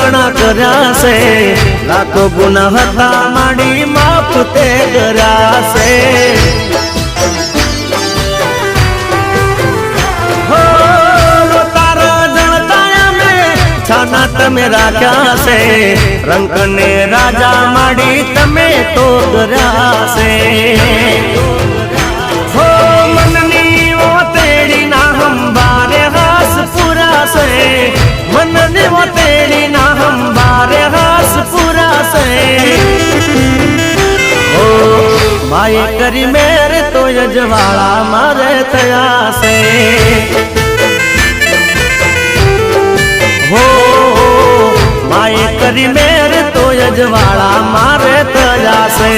ઘણા કર્યા છે, લાખો ગુના હતા માડી માફ તે કર્યા છે। હો તારા જણતા અમે છાના તમે રાખ્યા છે, રંગ ને રાજા માડી તમે તો કર્યા છે। હો મનની ઓ તેડી ના હંબારે હાસ પૂરા છે, મનની ઓ તેડી ના હંબારે હાસ પૂરા છે। ઓ માય કરી મેર તો યજવાળા મારે થયા છે। હો માય કરી મેર તો યજવાળા મારે થયા છે।